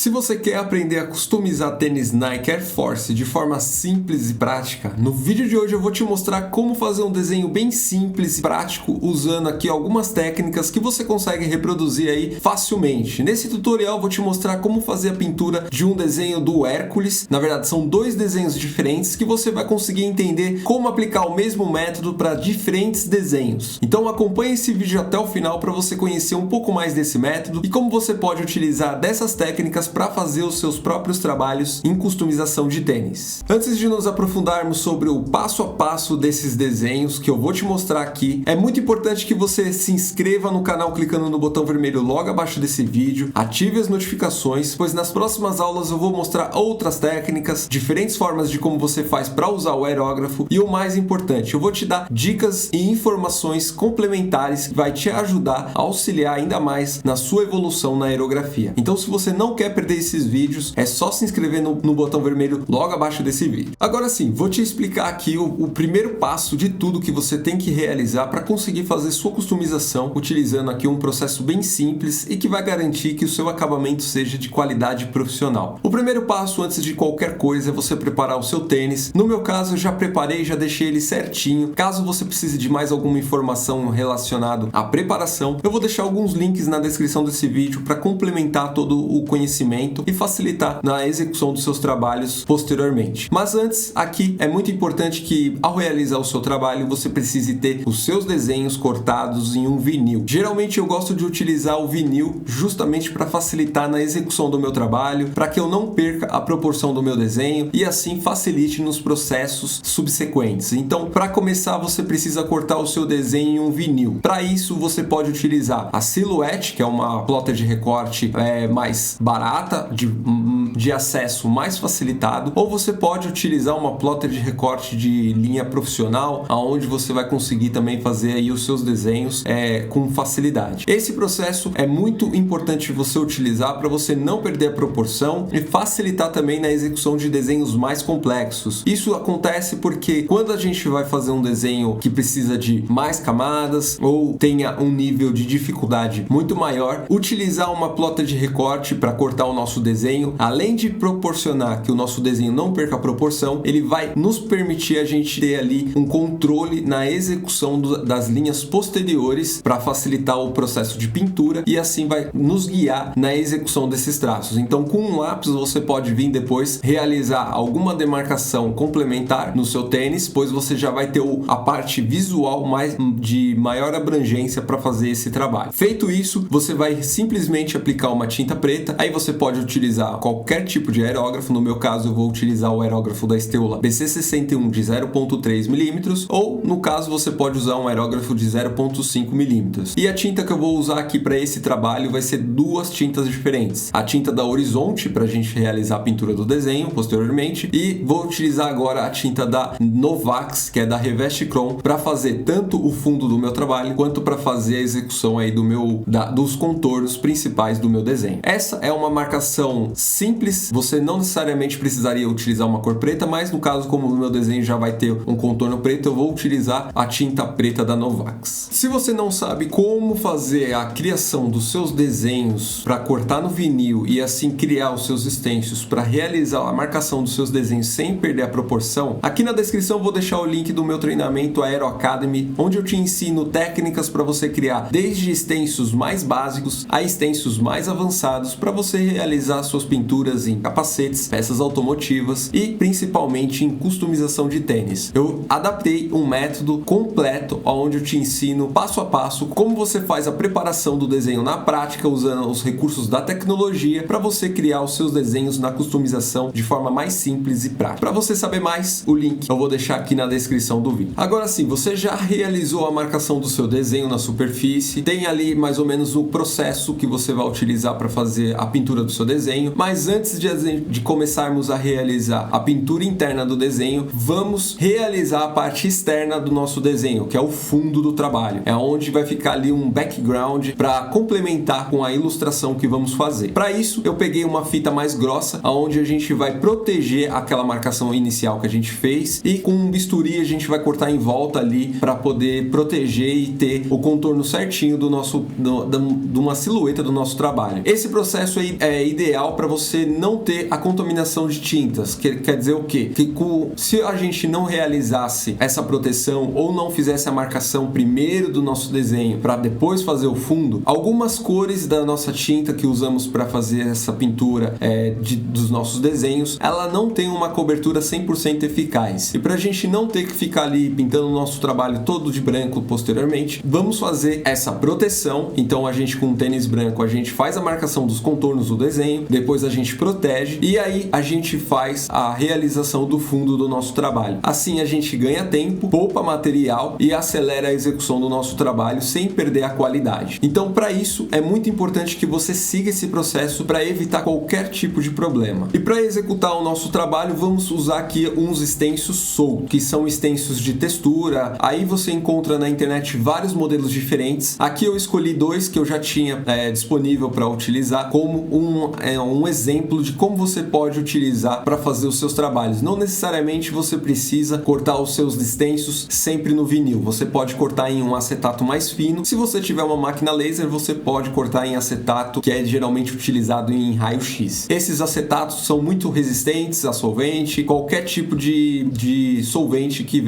Se você quer aprender a customizar tênis Nike Air Force de forma simples e prática, no vídeo de hoje eu vou te mostrar como fazer um desenho bem simples e prático usando aqui algumas técnicas que você consegue reproduzir aí facilmente. Nesse tutorial eu vou te mostrar como fazer a pintura de um desenho do Hércules. Na verdade são dois desenhos diferentes que você vai conseguir entender como aplicar o mesmo método para diferentes desenhos. Então acompanhe esse vídeo até o final para você conhecer um pouco mais desse método e como você pode utilizar dessas técnicas para fazer os seus próprios trabalhos em customização de tênis. Antes de nos aprofundarmos sobre o passo a passo desses desenhos que eu vou te mostrar aqui, é muito importante que você se inscreva no canal clicando no botão vermelho logo abaixo desse vídeo, ative as notificações, pois nas próximas aulas eu vou mostrar outras técnicas, diferentes formas de como você faz para usar o aerógrafo e o mais importante, eu vou te dar dicas e informações complementares que vai te ajudar a auxiliar ainda mais na sua evolução na aerografia. Então se você não quer perder esses vídeos, é só se inscrever no botão vermelho logo abaixo desse vídeo. Agora sim, vou te explicar aqui o primeiro passo de tudo que você tem que realizar para conseguir fazer sua customização, utilizando aqui um processo bem simples e que vai garantir que o seu acabamento seja de qualidade profissional. O primeiro passo antes de qualquer coisa é você preparar o seu tênis. No meu caso, eu já preparei, já deixei ele certinho. Caso você precise de mais alguma informação relacionada à preparação, eu vou deixar alguns links na descrição desse vídeo para complementar todo o conhecimento e facilitar na execução dos seus trabalhos posteriormente. Mas antes, aqui é muito importante que ao realizar o seu trabalho, você precise ter os seus desenhos cortados em um vinil. Geralmente eu gosto de utilizar o vinil justamente para facilitar na execução do meu trabalho, para que eu não perca a proporção do meu desenho e assim facilite nos processos subsequentes. Então, para começar, você precisa cortar o seu desenho em um vinil. Para isso, você pode utilizar a Silhouette, que é uma plotter de recorte mais barata, de acesso mais facilitado, ou você pode utilizar uma plotter de recorte de linha profissional, onde você vai conseguir também fazer aí os seus desenhos com facilidade. Esse processo é muito importante você utilizar para você não perder a proporção e facilitar também na execução de desenhos mais complexos. Isso acontece porque quando a gente vai fazer um desenho que precisa de mais camadas ou tenha um nível de dificuldade muito maior, utilizar uma plotter de recorte para cortar o nosso desenho, além de proporcionar que o nosso desenho não perca a proporção, ele vai nos permitir a gente ter ali um controle na execução das linhas posteriores para facilitar o processo de pintura e assim vai nos guiar na execução desses traços. Então com um lápis você pode vir depois realizar alguma demarcação complementar no seu tênis, pois você já vai ter a parte visual de maior abrangência para fazer esse trabalho. Feito isso, você vai simplesmente aplicar uma tinta preta, aí você pode utilizar qualquer tipo de aerógrafo. No meu caso eu vou utilizar o aerógrafo da Stehula BC61 de 0.3 mm, ou no caso você pode usar um aerógrafo de 0.5 mm. E a tinta que eu vou usar aqui para esse trabalho vai ser duas tintas diferentes. A tinta da Horizonte para a gente realizar a pintura do desenho posteriormente, e vou utilizar agora a tinta da Novax, que é da Reveste Chrome, para fazer tanto o fundo do meu trabalho quanto para fazer a execução aí dos contornos principais do meu desenho. Essa é uma marcação simples, você não necessariamente precisaria utilizar uma cor preta, mas no caso, como o meu desenho já vai ter um contorno preto, eu vou utilizar a tinta preta da Novax. Se você não sabe como fazer a criação dos seus desenhos para cortar no vinil e assim criar os seus stencils para realizar a marcação dos seus desenhos sem perder a proporção, aqui na descrição eu vou deixar o link do meu treinamento Aero Academy, onde eu te ensino técnicas para você criar desde stencils mais básicos a stencils mais avançados para você realizar suas pinturas em capacetes, peças automotivas e principalmente em customização de tênis. Eu adaptei um método completo onde eu te ensino passo a passo como você faz a preparação do desenho na prática usando os recursos da tecnologia para você criar os seus desenhos na customização de forma mais simples e prática. Para você saber mais, o link eu vou deixar aqui na descrição do vídeo. Agora sim, você já realizou a marcação do seu desenho na superfície, tem ali mais ou menos o processo que você vai utilizar para fazer a pintura do seu desenho, mas antes antes de começarmos a realizar a pintura interna do desenho, vamos realizar a parte externa do nosso desenho, que é o fundo do trabalho. É onde vai ficar ali um background para complementar com a ilustração que vamos fazer. Para isso, eu peguei uma fita mais grossa, onde a gente vai proteger aquela marcação inicial que a gente fez, e com um bisturi a gente vai cortar em volta ali para poder proteger e ter o contorno certinho de uma silhueta do nosso trabalho. Esse processo é ideal para você não ter a contaminação de tintas. Quer dizer o quê? Que se a gente não realizasse essa proteção ou não fizesse a marcação primeiro do nosso desenho para depois fazer o fundo, algumas cores da nossa tinta que usamos para fazer essa pintura dos nossos desenhos, ela não tem uma cobertura 100% eficaz. E para a gente não ter que ficar ali pintando o nosso trabalho todo de branco posteriormente, vamos fazer essa proteção. Então a gente, com um tênis branco, a gente faz a marcação dos contornos do desenho, depois a gente protege e aí a gente faz a realização do fundo do nosso trabalho. Assim a gente ganha tempo, poupa material e acelera a execução do nosso trabalho sem perder a qualidade. Então, para isso é muito importante que você siga esse processo para evitar qualquer tipo de problema. E para executar o nosso trabalho, vamos usar aqui uns stencils soltos, que são stencils de textura. Aí você encontra na internet vários modelos diferentes. Aqui eu escolhi dois que eu já tinha disponível para utilizar como um exemplo de como você pode utilizar para fazer os seus trabalhos. Não necessariamente você precisa cortar os seus stencils sempre no vinil. Você pode cortar em um acetato mais fino. Se você tiver uma máquina laser, você pode cortar em acetato, que é geralmente utilizado em raio-x. Esses acetatos são muito resistentes a solvente, qualquer tipo de solvente que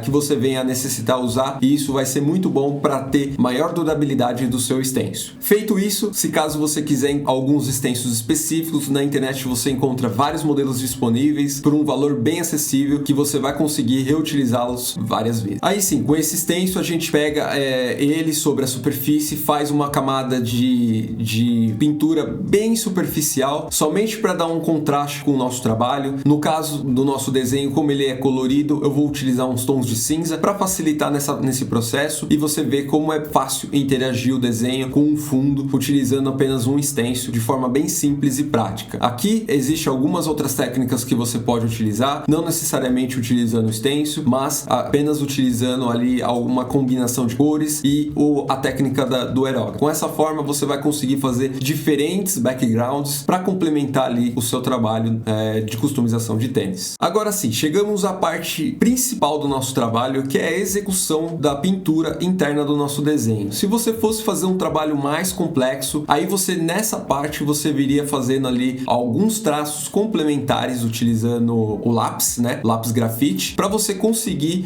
você venha a necessitar usar, e isso vai ser muito bom para ter maior durabilidade do seu stencil. Feito isso, se caso você quiser alguns stencils específicos, na internet você encontra vários modelos disponíveis por um valor bem acessível que você vai conseguir reutilizá-los várias vezes. Aí sim, com esse stencil a gente pega ele sobre a superfície, faz uma camada de pintura bem superficial, somente para dar um contraste com o nosso trabalho. No caso do nosso desenho, como ele é colorido, eu vou utilizar uns tons de cinza para facilitar nesse processo, e você vê como é fácil interagir o desenho com um fundo utilizando apenas um stencil de forma bem simples e prática. Aqui existem algumas outras técnicas que você pode utilizar, não necessariamente utilizando o stencil, mas apenas utilizando ali alguma combinação de cores e a técnica do aerógrafo. Com essa forma você vai conseguir fazer diferentes backgrounds para complementar ali o seu trabalho de customização de tênis. Agora sim, chegamos à parte principal do nosso trabalho, que é a execução da pintura interna do nosso desenho. Se você fosse fazer um trabalho mais complexo, aí nessa parte você viria fazendo ali alguns traços complementares utilizando o lápis, lápis grafite, para você conseguir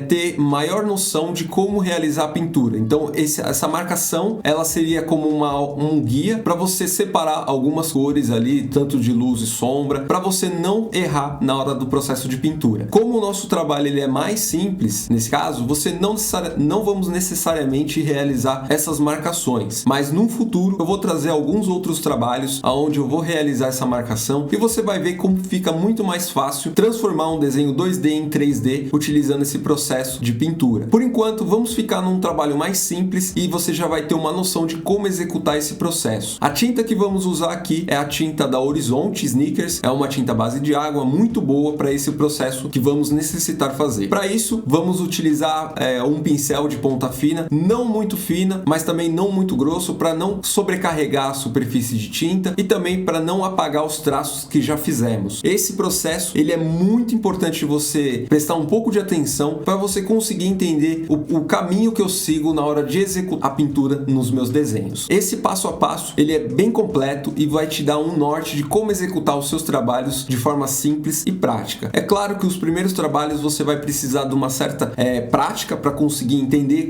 ter maior noção de como realizar a pintura. Então essa marcação, ela seria como um guia para você separar algumas cores ali, tanto de luz e sombra, para você não errar na hora do processo de pintura. Como o nosso trabalho ele é mais simples, nesse caso, você não vamos necessariamente realizar essas marcações, mas no futuro eu vou trazer alguns outros trabalhos onde eu vou realizar essa marcação, e você vai ver como fica muito mais fácil transformar um desenho 2D em 3D utilizando esse processo de pintura. Por enquanto, vamos ficar num trabalho mais simples e você já vai ter uma noção de como executar esse processo. A tinta que vamos usar aqui é a tinta da Horizonte Sneakers, é uma tinta base de água muito boa para esse processo que vamos necessitar fazer. Para isso, vamos utilizar um pincel de ponta fina, não muito fina, mas também não muito grosso, para não sobrecarregar a superfície de tinta e também para não apagar os traços que já fizemos. Esse processo ele é muito importante você prestar um pouco de atenção para você conseguir entender o caminho que eu sigo na hora de executar a pintura nos meus desenhos. Esse passo a passo ele é bem completo e vai te dar um norte de como executar os seus trabalhos de forma simples e prática. É claro que os primeiros trabalhos você vai precisar de uma certa prática para conseguir entender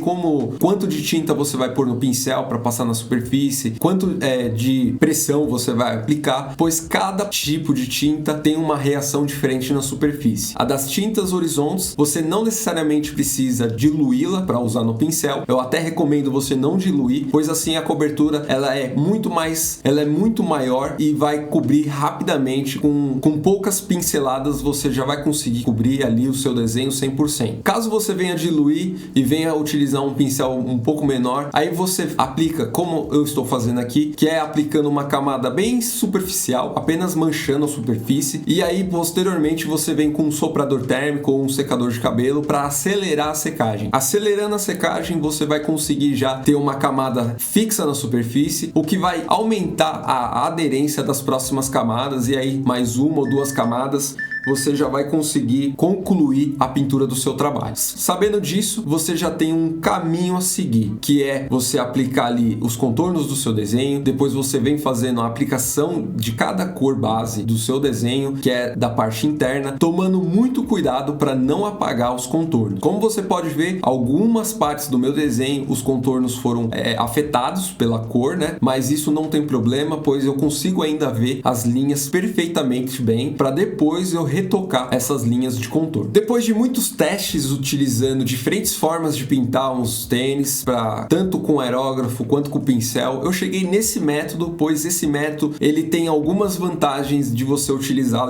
quanto de tinta você vai pôr no pincel para passar na superfície, quanto de pressão você vai aplicar, pois cada tipo de tinta tem uma reação diferente na superfície. A das tintas horizontes, você não necessariamente precisa diluí-la para usar no pincel. Eu até recomendo você não diluir, pois assim a cobertura ela é muito maior e vai cobrir rapidamente. Com poucas pinceladas você já vai conseguir cobrir ali o seu desenho 100%. Caso você venha diluir e venha utilizar um pincel um pouco menor, aí você aplica como eu estou fazendo aqui, que é aplicando uma camada bem superficial, apenas manchando a superfície, e aí posteriormente você vem com um soprador térmico ou um secador de cabelo para acelerar a secagem. Acelerando a secagem, você vai conseguir já ter uma camada fixa na superfície, o que vai aumentar a aderência das próximas camadas, e aí mais uma ou duas camadas você já vai conseguir concluir a pintura do seu trabalho. Sabendo disso, você já tem um caminho a seguir, que é você aplicar ali os contornos do seu desenho, depois você vem fazendo a aplicação de cada cor base do seu desenho, que é da parte interna, tomando muito cuidado para não apagar os contornos. Como você pode ver, algumas partes do meu desenho, os contornos foram afetados pela cor, né? Mas isso não tem problema, pois eu consigo ainda ver as linhas perfeitamente bem, para depois eu retocar essas linhas de contorno. Depois de muitos testes utilizando diferentes formas de pintar uns tênis, tanto com aerógrafo quanto com pincel, eu cheguei nesse método, pois esse método ele tem algumas vantagens de você utilizar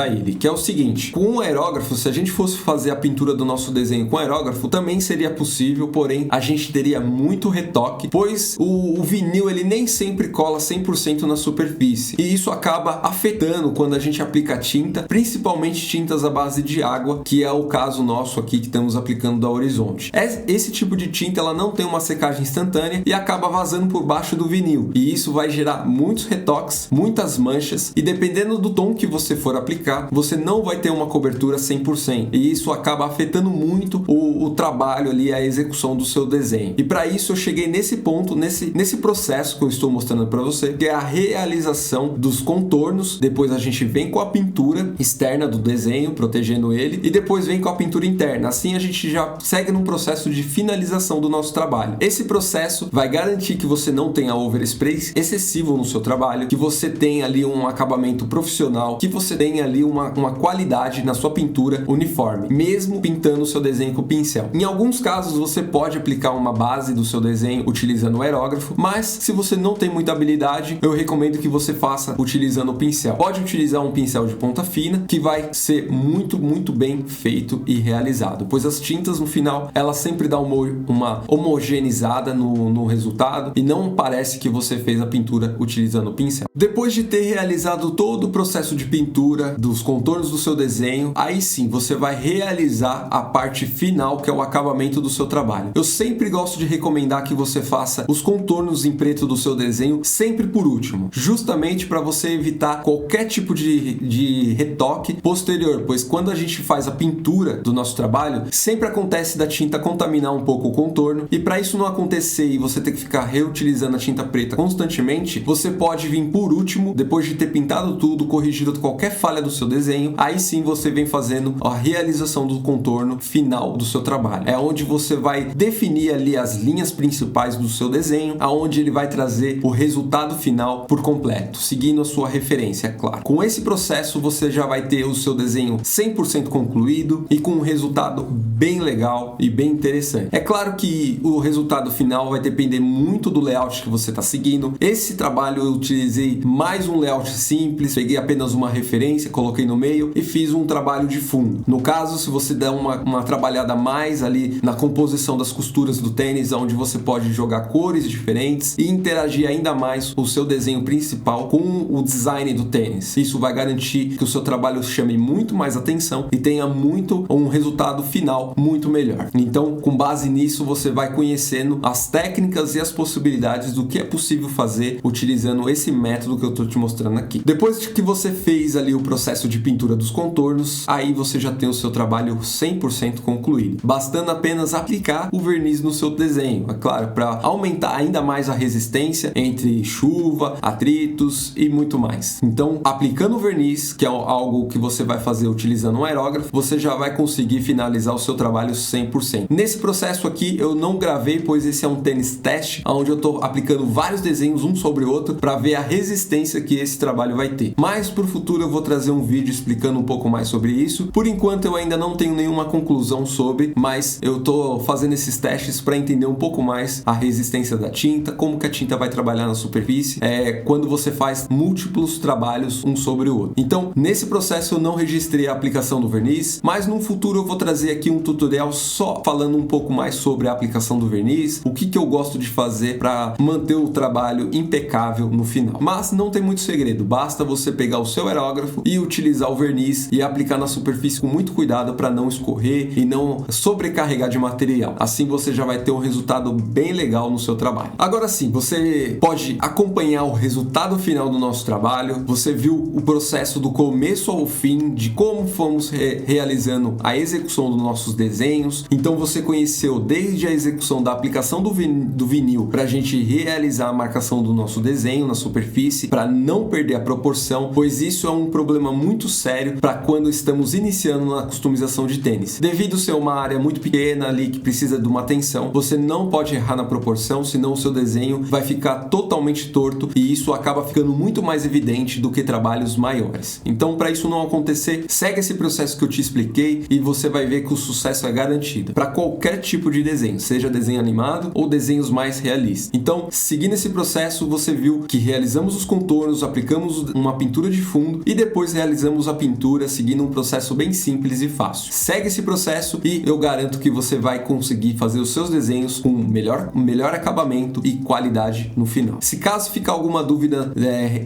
ele, que é o seguinte: com um aerógrafo, se a gente fosse fazer a pintura do nosso desenho com aerógrafo, também seria possível, porém a gente teria muito retoque, pois o vinil ele nem sempre cola 100% na superfície, e isso acaba afetando quando a gente aplica tinta, principalmente tintas à base de água, que é o caso nosso aqui que estamos aplicando da Horizonte. Esse tipo de tinta ela não tem uma secagem instantânea e acaba vazando por baixo do vinil, e isso vai gerar muitos retoques, muitas manchas, e dependendo do tom que você for aplicar, você não vai ter uma cobertura 100%, e isso acaba afetando muito o trabalho ali, a execução do seu desenho. E para isso eu cheguei nesse ponto, nesse processo que eu estou mostrando para você, que é a realização dos contornos. Depois a gente vem com a pintura externa do desenho, protegendo ele, e depois vem com a pintura interna. Assim a gente já segue num processo de finalização do nosso trabalho. Esse processo vai garantir que você não tenha overspray excessivo no seu trabalho, que você tenha ali um acabamento profissional, que você tenha ali uma qualidade na sua pintura uniforme, mesmo pintando o seu desenho com o pincel. Em alguns casos você pode aplicar uma base do seu desenho utilizando o aerógrafo, mas se você não tem muita habilidade, eu recomendo que você faça utilizando o pincel. Pode utilizar um pincel de ponta fina, que vai ser muito bem feito e realizado, pois as tintas no final elas sempre dão uma homogeneizada no resultado, e não parece que você fez a pintura utilizando o pincel. Depois de ter realizado todo o processo de pintura dos contornos do seu desenho, aí sim você vai realizar a parte final, que é o acabamento do seu trabalho. Eu sempre gosto de recomendar que você faça os contornos em preto do seu desenho sempre por último, justamente para você evitar qualquer tipo de retoque posterior, pois quando a gente faz a pintura do nosso trabalho, sempre acontece da tinta contaminar um pouco o contorno, e para isso não acontecer e você ter que ficar reutilizando a tinta preta constantemente, você pode vir por último, depois de ter pintado tudo, corrigido qualquer falha do seu desenho, aí sim você vem fazendo a realização do contorno final do seu trabalho. É onde você vai definir ali as linhas principais do seu desenho, aonde ele vai trazer o resultado final por completo, seguindo a sua referência, é claro. Com esse processo você já vai ter o seu desenho 100% concluído e com um resultado bem legal e bem interessante. É claro que o resultado final vai depender muito do layout que você está seguindo. Esse trabalho eu utilizei mais um layout simples, peguei apenas uma referência, coloquei no meio e fiz um trabalho de fundo. No caso, se você der uma trabalhada mais ali na composição das costuras do tênis, onde você pode jogar cores diferentes e interagir ainda mais o seu desenho principal com o design do tênis. Isso vai garantir que o seu trabalho chame muito mais atenção e tenha um resultado final muito melhor. Então, com base nisso, você vai conhecendo as técnicas e as possibilidades do que é possível fazer utilizando esse método que eu estou te mostrando aqui. Depois de que você fez ali o processo de pintura dos contornos, aí você já tem o seu trabalho 100% concluído, bastando apenas aplicar o verniz no seu desenho, é claro, para aumentar ainda mais a resistência entre chuva, atritos e muito mais. Então, aplicando o verniz, que é algo que você vai fazer utilizando um aerógrafo, você já vai conseguir finalizar o seu trabalho 100%. Nesse processo aqui eu não gravei, pois esse é um tênis teste, onde eu estou aplicando vários desenhos um sobre o outro para ver a resistência que esse trabalho vai ter. Mas para o futuro eu vou trazer um vídeo explicando um pouco mais sobre isso. Por enquanto eu ainda não tenho nenhuma conclusão sobre, mas eu estou fazendo esses testes para entender um pouco mais a resistência da tinta, como que a tinta vai trabalhar na superfície, quando você faz múltiplos trabalhos um sobre o outro. Então, nesse processo processo eu não registrei a aplicação do verniz, mas no futuro eu vou trazer aqui um tutorial só falando um pouco mais sobre a aplicação do verniz, o que eu gosto de fazer para manter o trabalho impecável no final. Mas não tem muito segredo, basta você pegar o seu aerógrafo e utilizar o verniz e aplicar na superfície com muito cuidado para não escorrer e não sobrecarregar de material. Assim você já vai ter um resultado bem legal no seu trabalho. Agora sim, você pode acompanhar o resultado final do nosso trabalho. Você viu o processo do começo ao fim de como fomos realizando a execução dos nossos desenhos. Então você conheceu desde a execução da aplicação do vinil para a gente realizar a marcação do nosso desenho na superfície, para não perder a proporção, pois isso é um problema muito sério para quando estamos iniciando na customização de tênis. Devido ser uma área muito pequena ali que precisa de uma atenção, você não pode errar na proporção, senão o seu desenho vai ficar totalmente torto e isso acaba ficando muito mais evidente do que trabalhos maiores. Então, para isso não acontecer, segue esse processo que eu te expliquei e você vai ver que o sucesso é garantido para qualquer tipo de desenho, seja desenho animado ou desenhos mais realistas. Então, seguindo esse processo, você viu que realizamos os contornos, aplicamos uma pintura de fundo e depois realizamos a pintura seguindo um processo bem simples e fácil. Segue esse processo e eu garanto que você vai conseguir fazer os seus desenhos com melhor acabamento e qualidade no final. Se caso ficar alguma dúvida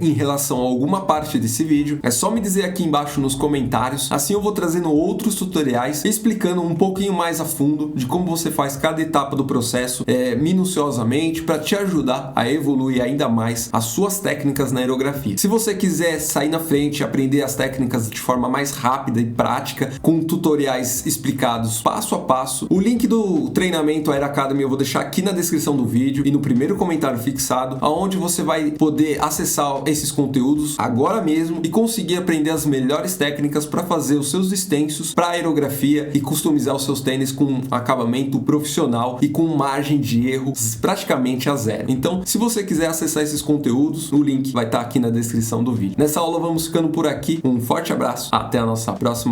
em relação a alguma parte desse vídeo, é só me dizer aqui embaixo nos comentários, assim eu vou trazendo outros tutoriais explicando um pouquinho mais a fundo de como você faz cada etapa do processo minuciosamente para te ajudar a evoluir ainda mais as suas técnicas na aerografia. Se você quiser sair na frente e aprender as técnicas de forma mais rápida e prática, com tutoriais explicados passo a passo, o link do treinamento Aero Academy eu vou deixar aqui na descrição do vídeo e no primeiro comentário fixado, onde você vai poder acessar esses conteúdos agora mesmo e conseguir aprender as melhores técnicas para fazer os seus extensos para aerografia e customizar os seus tênis com acabamento profissional e com margem de erro praticamente a zero. Então, se você quiser acessar esses conteúdos, o link vai estar aqui na descrição do vídeo. Nessa aula vamos ficando por aqui, um forte abraço, até a nossa próxima